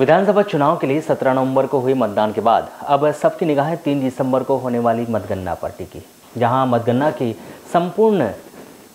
विधानसभा चुनाव के लिए 17 नवंबर को हुए मतदान के बाद अब सबकी निगाहें 3 दिसंबर को होने वाली मतगणना पर टिकी, जहां मतगणना की संपूर्ण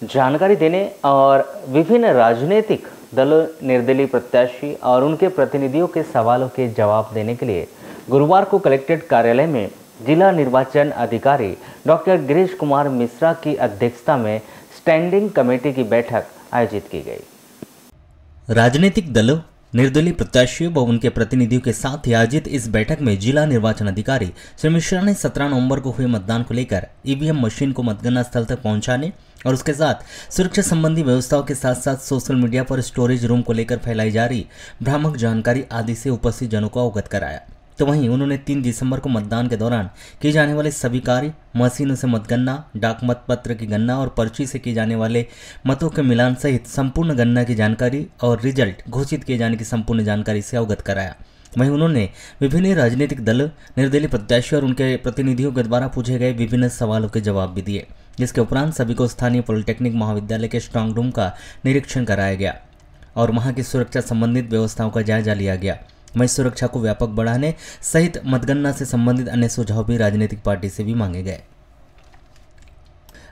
जानकारी देने और विभिन्न राजनीतिक दलों, निर्दलीय प्रत्याशी और उनके प्रतिनिधियों के सवालों के जवाब देने के लिए गुरुवार को कलेक्ट्रेट कार्यालय में जिला निर्वाचन अधिकारी डॉक्टर गिरीश कुमार मिश्रा की अध्यक्षता में स्टैंडिंग कमेटी की बैठक आयोजित की गई। राजनीतिक दलों, निर्दलीय प्रत्याशियों व उनके प्रतिनिधियों के साथ आयोजित इस बैठक में जिला निर्वाचन अधिकारी श्री मिश्रा ने 17 नवंबर को हुए मतदान को लेकर ईवीएम मशीन को मतगणना स्थल तक पहुंचाने और उसके साथ सुरक्षा संबंधी व्यवस्थाओं के साथ साथ सोशल मीडिया पर स्टोरेज रूम को लेकर फैलाई जा रही भ्रामक जानकारी आदि से उपस्थित जनों को अवगत कराया। तो वहीं उन्होंने 3 दिसंबर को मतदान के दौरान किए जाने वाले सभी कार्य, मशीनों से मतगणना, डाक मत पत्र की गणना और पर्ची से किए जाने वाले मतों के मिलान सहित संपूर्ण गणना की जानकारी और रिजल्ट घोषित किए जाने की संपूर्ण जानकारी से अवगत कराया। वहीं उन्होंने विभिन्न राजनीतिक दल, निर्दलीय प्रत्याशी और उनके प्रतिनिधियों के द्वारा पूछे गए विभिन्न सवालों के जवाब भी दिए, जिसके उपरांत सभी को स्थानीय पॉलिटेक्निक महाविद्यालय के स्ट्रांग रूम का निरीक्षण कराया गया और वहां की सुरक्षा संबंधित व्यवस्थाओं का जायजा लिया गया। वहीं सुरक्षा को व्यापक बढ़ाने सहित मतगणना से संबंधित अन्य सुझाव भी राजनीतिक पार्टी से भी मांगे गए।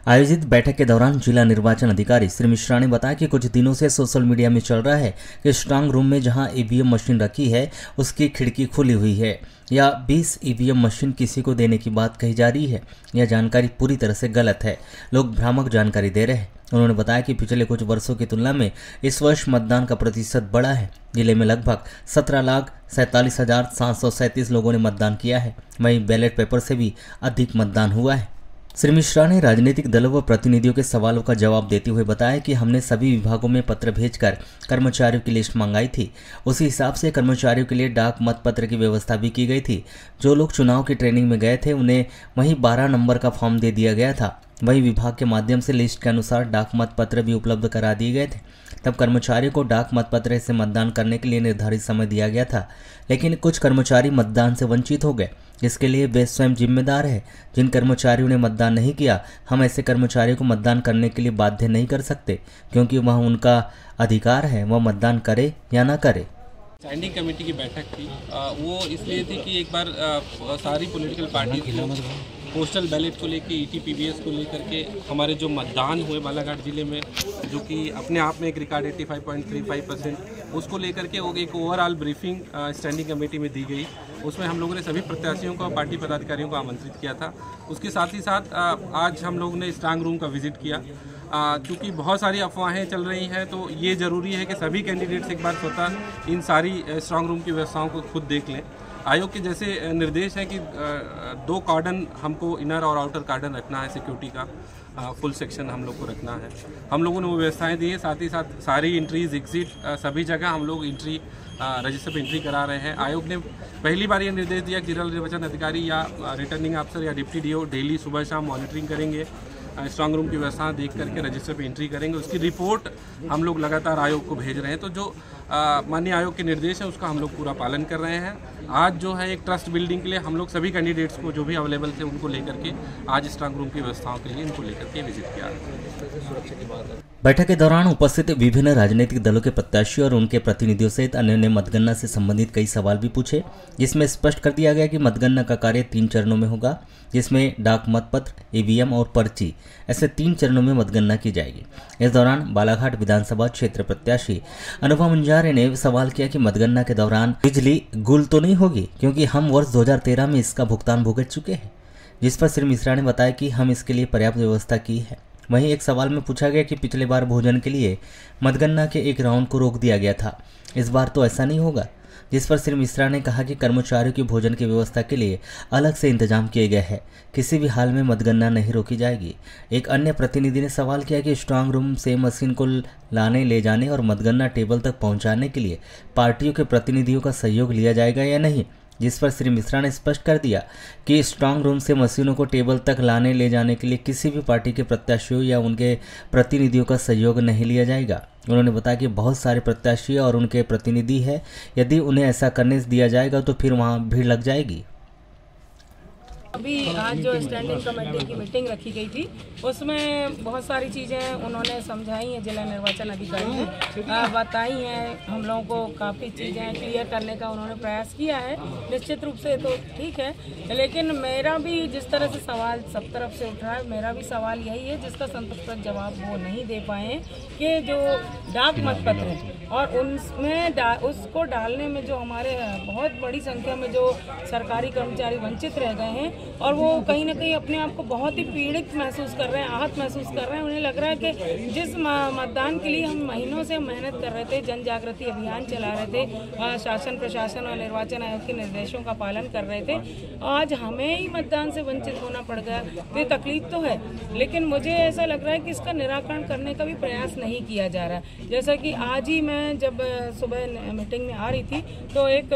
आयोजित बैठक के दौरान जिला निर्वाचन अधिकारी श्री मिश्रा ने बताया कि कुछ दिनों से सोशल मीडिया में चल रहा है कि स्ट्रांग रूम में जहां ईवीएम मशीन रखी है उसकी खिड़की खुली हुई है या 20 ईवीएम मशीन किसी को देने की बात कही जा रही है। यह जानकारी पूरी तरह से गलत है, लोग भ्रामक जानकारी दे रहे हैं। उन्होंने बताया कि पिछले कुछ वर्षों की तुलना में इस वर्ष मतदान का प्रतिशत बढ़ा है। जिले में लगभग 17,47,737 लोगों ने मतदान किया है। वहीं बैलेट पेपर से भी अधिक मतदान हुआ है। श्री मिश्रा ने राजनीतिक दलों व प्रतिनिधियों के सवालों का जवाब देते हुए बताया कि हमने सभी विभागों में पत्र भेजकर कर्मचारियों की लिस्ट मंगाई थी। उसी हिसाब से कर्मचारियों के लिए डाक मत पत्र की व्यवस्था भी की गई थी। जो लोग चुनाव की ट्रेनिंग में गए थे उन्हें वहीं 12 नंबर का फॉर्म दे दिया गया था। वहीं विभाग के माध्यम से लिस्ट के अनुसार डाक मत पत्र भी उपलब्ध करा दिए गए थे। तब कर्मचारियों को डाक मत पत्र से मतदान करने के लिए निर्धारित समय दिया गया था, लेकिन कुछ कर्मचारी मतदान से वंचित हो गए, जिसके लिए वे स्वयं जिम्मेदार है। जिन कर्मचारियों ने मतदान नहीं किया, हम ऐसे कर्मचारियों को मतदान करने के लिए बाध्य नहीं कर सकते, क्योंकि वह उनका अधिकार है, वह मतदान करे या ना करे। स्टैंडिंग कमेटी की बैठक थी, वो इसलिए थी कि एक बार सारी पॉलिटिकल पार्टी पोस्टल बैलेट को लेके, ETPBS को लेकर के हमारे जो मतदान हुए बालाघाट जिले में, जो कि अपने आप में एक रिकॉर्ड 85.35%, उसको लेकर के वो एक ओवरऑल ब्रीफिंग स्टैंडिंग कमेटी में दी गई। उसमें हम लोगों ने सभी प्रत्याशियों को, पार्टी पदाधिकारियों को आमंत्रित किया था। उसके साथ ही साथ आज हम लोगों ने स्ट्रांग रूम का विजिट किया। चूँकि बहुत सारी अफवाहें चल रही हैं, तो ये ज़रूरी है कि सभी कैंडिडेट्स एक बार स्वतः इन सारी स्ट्रांग रूम की व्यवस्थाओं को खुद देख लें। आयोग के जैसे निर्देश है कि 2 कार्डन हमको, इनर और आउटर कार्डन रखना है, सिक्योरिटी का फुल सेक्शन हम लोग को रखना है। हम लोगों ने वो व्यवस्थाएं दी है। साथ ही साथ सारी एंट्रीज, एग्जिट, सभी जगह हम लोग एंट्री, रजिस्टर पर एंट्री करा रहे हैं। आयोग ने पहली बार ये निर्देश दिया कि जिला निर्वाचन अधिकारी या रिटर्निंग अफसर या डिप्टी DO डेली सुबह शाम मॉनिटरिंग करेंगे, स्ट्रांग रूम की व्यवस्था देख करके रजिस्टर पे एंट्री करेंगे। उसकी रिपोर्ट हम लोग लगातार आयोग को भेज रहे हैं। तो जो माननीय आयोग के निर्देश है उसका हम लोग पूरा पालन कर रहे हैं। आज जो है एक ट्रस्ट बिल्डिंग के लिए हम लोग सभी कैंडिडेट्स को जो भी अवेलेबल थे उनको लेकर के आज स्ट्रांग रूम की व्यवस्थाओं के लिए इनको लेकर के विजिट किया। बैठक के दौरान उपस्थित विभिन्न राजनीतिक दलों के प्रत्याशी और उनके प्रतिनिधियों सहित अन्य ने मतगणना से संबंधित कई सवाल भी पूछे, जिसमें स्पष्ट कर दिया गया कि मतगणना का कार्य 3 चरणों में होगा, जिसमें डाक मत पत्र, EVM और पर्ची, ऐसे 3 चरणों में मतगणना की जाएगी। इस दौरान बालाघाट विधानसभा क्षेत्र प्रत्याशी अनुभव मुंजारे ने सवाल किया कि मतगणना के दौरान बिजली गुल तो नहीं होगी, क्योंकि हम वर्ष 2013 में इसका भुगतान भुगत चुके हैं, जिस पर श्री मिश्रा ने बताया कि हम इसके लिए पर्याप्त व्यवस्था की है। वहीं एक सवाल में पूछा गया कि पिछले बार भोजन के लिए मतगणना के एक राउंड को रोक दिया गया था, इस बार तो ऐसा नहीं होगा, जिस पर श्री मिश्रा ने कहा कि कर्मचारियों की भोजन की व्यवस्था के लिए अलग से इंतजाम किए गए हैं, किसी भी हाल में मतगणना नहीं रोकी जाएगी। एक अन्य प्रतिनिधि ने सवाल किया कि स्ट्रांग रूम से मशीन को लाने, ले जाने और मतगणना टेबल तक पहुंचाने के लिए पार्टियों के प्रतिनिधियों का सहयोग लिया जाएगा या नहीं, जिस पर श्री मिश्रा ने स्पष्ट कर दिया कि स्ट्रांग रूम से मशीनों को टेबल तक लाने, ले जाने के लिए किसी भी पार्टी के प्रत्याशियों या उनके प्रतिनिधियों का सहयोग नहीं लिया जाएगा। उन्होंने बताया कि बहुत सारे प्रत्याशी और उनके प्रतिनिधि हैं, यदि उन्हें ऐसा करने दिया जाएगा तो फिर वहां भीड़ लग जाएगी। अभी आज जो स्टैंडिंग कमेटी की मीटिंग रखी गई थी उसमें बहुत सारी चीज़ें उन्होंने समझाई हैं, जिला निर्वाचन अधिकारी ने बताई हैं, हम लोगों को काफ़ी चीज़ें क्लियर करने का उन्होंने प्रयास किया है। निश्चित रूप से तो ठीक है, लेकिन मेरा भी जिस तरह से सवाल सब तरफ से उठ रहा है, मेरा भी सवाल यही है जिसका संतोषजनक जवाब वो नहीं दे पाए कि जो डाक मतपत्र है और उनमें उसको डालने में जो हमारे बहुत बड़ी संख्या में जो सरकारी कर्मचारी वंचित रह गए हैं और वो कहीं ना कहीं अपने आप को बहुत ही पीड़ित महसूस कर रहे हैं, आहत महसूस कर रहे हैं। उन्हें लग रहा है कि जिस मतदान के लिए हम महीनों से मेहनत कर रहे थे, जन जागृति अभियान चला रहे थे, शासन प्रशासन और निर्वाचन आयोग के निर्देशों का पालन कर रहे थे, आज हमें ही मतदान से वंचित होना पड़ गया। तो ये तकलीफ तो है, लेकिन मुझे ऐसा लग रहा है कि इसका निराकरण करने का भी प्रयास नहीं किया जा रहा है। जैसा कि आज ही मैं जब सुबह मीटिंग में आ रही थी तो एक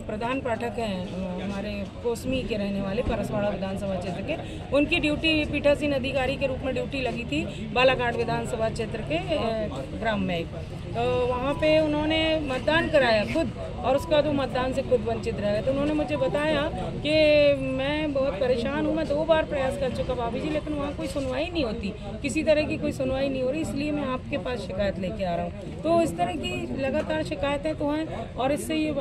प्रधान पाठक हैं हमारे कोसमी के रहने वाले परसवाड़ा विधानसभा क्षेत्र के, उनकी ड्यूटी पीठासीन अधिकारी के रूप में ड्यूटी लगी थी बालाघाट विधानसभा क्षेत्र के ग्राम में। तो वहाँ पे उन्होंने मतदान कराया खुद और उसके बाद वो मतदान से खुद वंचित रह गए। तो उन्होंने मुझे बताया कि मैं बहुत परेशान हूँ, मैं 2 बार प्रयास कर चुका भाभी जी, लेकिन वहाँ कोई सुनवाई नहीं होती, किसी तरह की कोई सुनवाई नहीं हो रही, इसलिए मैं आपके पास शिकायत लेके आ रहा हूँ। तो इस तरह की लगातार शिकायतें तो हैं और इससे ये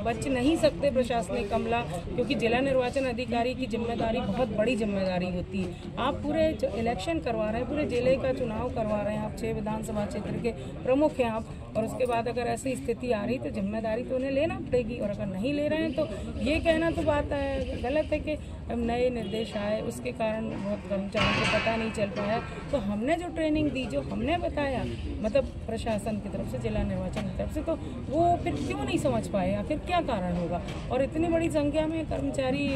बच नहीं सकते प्रशासनिक अमला, क्योंकि जिला निर्वाचन अधिकारी की जिम्मेदारी बहुत बड़ी जिम्मेदारी होती है। आप पूरे इलेक्शन करवा रहे हैं, पूरे जिले का चुनाव करवा रहे हैं, आप 6 विधानसभा क्षेत्र के प्रमुख हैं आप, और उसके बाद अगर ऐसी स्थिति आ रही तो जिम्मेदारी तो उन्हें लेना पड़ेगी, और अगर नहीं ले रहे हैं तो ये कहना तो बात गलत है कि नए निर्देश आए उसके कारण बहुत कर्मचारियों को पता नहीं चल पाया। तो हमने जो ट्रेनिंग दी, जो हमने बताया मतलब प्रशासन की तरफ से, जिला निर्वाचन की तरफ से, तो वो फिर क्यों नहीं समझ पाए, आखिर क्या कारण होगा। और इतनी बड़ी संख्या में कर्मचारी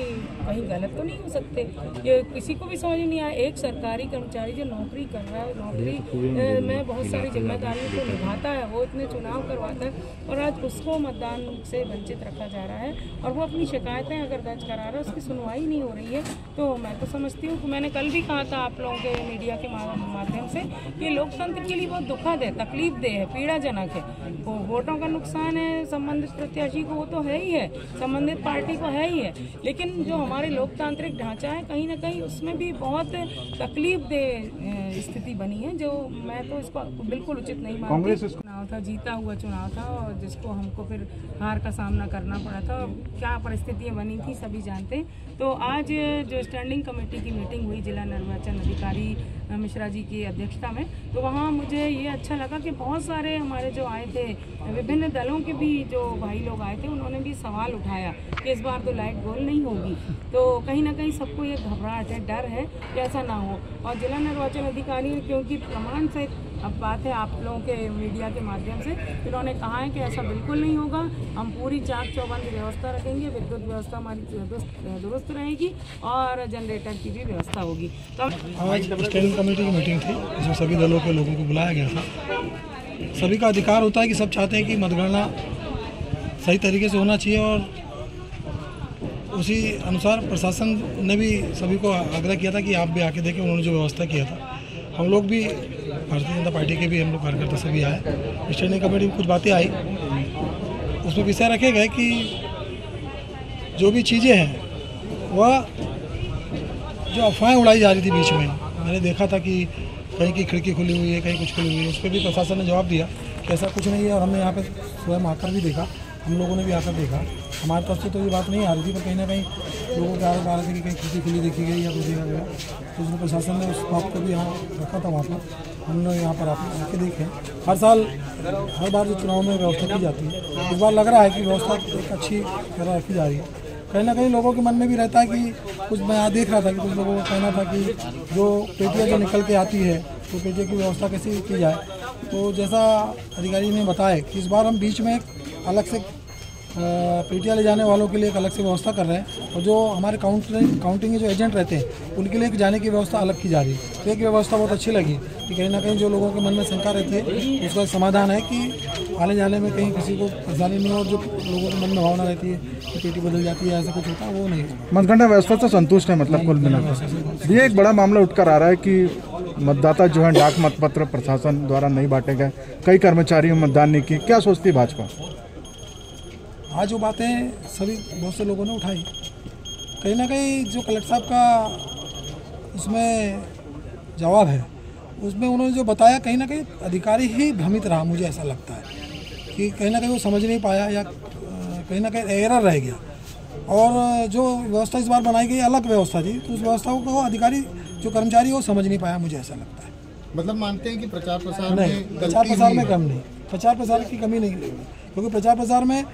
कहीं गलत तो नहीं हो सकते, ये किसी को भी समझ नहीं आया। एक सरकारी कर्मचारी जो नौकरी कर रहा है, नौकरी में बहुत सारी जिम्मेदारियों को निभाता है, वो इतने चुनाव करवाता है और आज उसको मतदान से वंचित रखा जा रहा है और वो अपनी शिकायतें अगर दर्ज करा रहा है, उसकी सुनवाई नहीं हो रही है। तो मैं तो समझती हूँ कि मैंने कल भी कहा था आप लोगों के मीडिया के माध्यम से कि लोकतंत्र के लिए बहुत दुखद है, तकलीफ देह है, पीड़ाजनक है। वो वोटों का नुकसान है संबंधित प्रत्याशी को, वो तो है ही है, संबंधित पार्टी को है ही है, लेकिन जो हमारे लोकतांत्रिक ढांचा है कहीं ना कहीं उसमें भी बहुत तकलीफ देह स्थिति बनी है, जो मैं तो इसको बिल्कुल उचित नहीं मानती। चुनाव था, जीता हुआ चुनाव था और जिसको हमको फिर हार का सामना करना पड़ा था, क्या परिस्थितियाँ बनी थी सभी जानते। तो आज जो स्टैंडिंग कमेटी की मीटिंग हुई जिला निर्वाचन अधिकारी मिश्रा जी की अध्यक्षता में, तो वहाँ मुझे ये अच्छा लगा कि बहुत सारे हमारे जो आए थे, विभिन्न दलों के भी जो भाई लोग आए थे, उन्होंने भी सवाल उठाया कि इस बार तो लाइट गोल नहीं होगी। तो कहीं ना कहीं सबको ये घबराहट है, डर है कि ऐसा ना हो। और जिला निर्वाचन अधिकारी क्योंकि प्रमाण से अब बात है आप लोगों के मीडिया के माध्यम से, उन्होंने कहा है कि ऐसा बिल्कुल नहीं होगा, हम पूरी चाक चौबंद व्यवस्था रखेंगे, विद्युत व्यवस्था हमारी दुरुस्त रहेगी और जनरेटर की भी व्यवस्था होगी। तो आज स्टैंडिंग कमेटी की मीटिंग थी, इसमें सभी दलों के लोगों को बुलाया गया था। सभी का अधिकार होता है कि सब चाहते हैं कि मतगणना सही तरीके से होना चाहिए और उसी अनुसार प्रशासन ने भी सभी को आग्रह किया था कि आप भी आके देखें। उन्होंने जो व्यवस्था किया था, हम लोग भी भारतीय जनता पार्टी के भी हम लोग कार्यकर्ता सभी आए। स्टैंडिंग कमेटी में कुछ बातें आई, उसमें विषय रखे गए कि जो भी चीज़ें हैं वह जो अफवाहें उड़ाई जा रही थी बीच में, मैंने देखा था कि कहीं की खिड़की खुली हुई है, कहीं कुछ खुली हुई है, उस पर भी प्रशासन ने जवाब दिया कि ऐसा कुछ नहीं है। और हमने यहाँ पे स्वयं आकर भी देखा, हम लोगों ने भी आकर देखा, हमारी तरफ से तो ये बात नहीं आ रही थी, पर कहीं ना कहीं लोगों के आरोप आ रहे थे कि कहीं खिड़की खुली देखी गई या कुछ देखा गया। तो उसमें प्रशासन ने उस बात को भी यहाँ रखा था, वहाँ पर हमने यहाँ पर आके देखे। हर साल हर बार जो चुनाव में व्यवस्था की जाती है, इस बार लग रहा है कि व्यवस्था एक अच्छी तरह रखी जा रही है। कहीं ना कहीं लोगों के मन में भी रहता है कि कुछ, मैं यहाँ देख रहा था कि कुछ लोगों का कहना था कि जो पेटियाँ जो निकल के आती है तो पेटियों की व्यवस्था कैसे की जाए। तो जैसा अधिकारी ने बताया कि इस बार हम बीच में एक अलग से पेटियाँ ले जाने वालों के लिए एक अलग से व्यवस्था कर रहे हैं, और जो हमारे काउंटिंग के जो एजेंट रहते हैं उनके लिए एक जाने की व्यवस्था अलग की जा रही है। तो एक व्यवस्था बहुत अच्छी लगी कि कहीं ना कहीं जो लोगों के मन में शंका रहती है उसका समाधान है कि आने जाने में कहीं किसी को परेशानी नहीं हो, और जो लोगों के मन में भावना रहती है कि पेटी बदल जाती है, ऐसा कुछ होता है, वो नहीं। मतगणना व्यवस्था से संतुष्ट है, मतलब कुल मिलाकर। ये एक बड़ा मामला उठकर आ रहा है कि मतदाता जो है डाक मतपत्र प्रशासन द्वारा नहीं बांटे गए, कई कर्मचारियों मतदान नहीं किए, क्या सोचती है भाजपा? आज जो बातें सभी बहुत से लोगों ने उठाई, कहीं ना कहीं जो कलेक्टर साहब का उसमें जवाब है, उसमें उन्होंने जो बताया कहीं ना कहीं अधिकारी ही भ्रमित रहा, मुझे ऐसा लगता है कि कहीं ना कहीं वो समझ नहीं पाया या कहीं ना कहीं एरर रह गया। और जो व्यवस्था इस बार बनाई गई अलग व्यवस्था थी, तो उस व्यवस्था को अधिकारी जो कर्मचारी वो समझ नहीं पाया, मुझे ऐसा लगता है। मतलब मानते हैं कि प्रचार प्रसार नहीं, प्रचार प्रसार में कम नहीं, प्रचार प्रसार की कमी नहीं लगेगी, क्योंकि प्रचार प्रसार में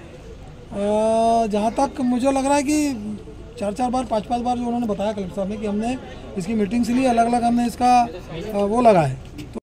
जहाँ तक मुझे लग रहा है कि 4-4 बार 5-5 बार जो उन्होंने बताया कलेक्टर साहब ने कि हमने इसकी मीटिंग्स ली, अलग अलग हमने इसका वो लगा है, तो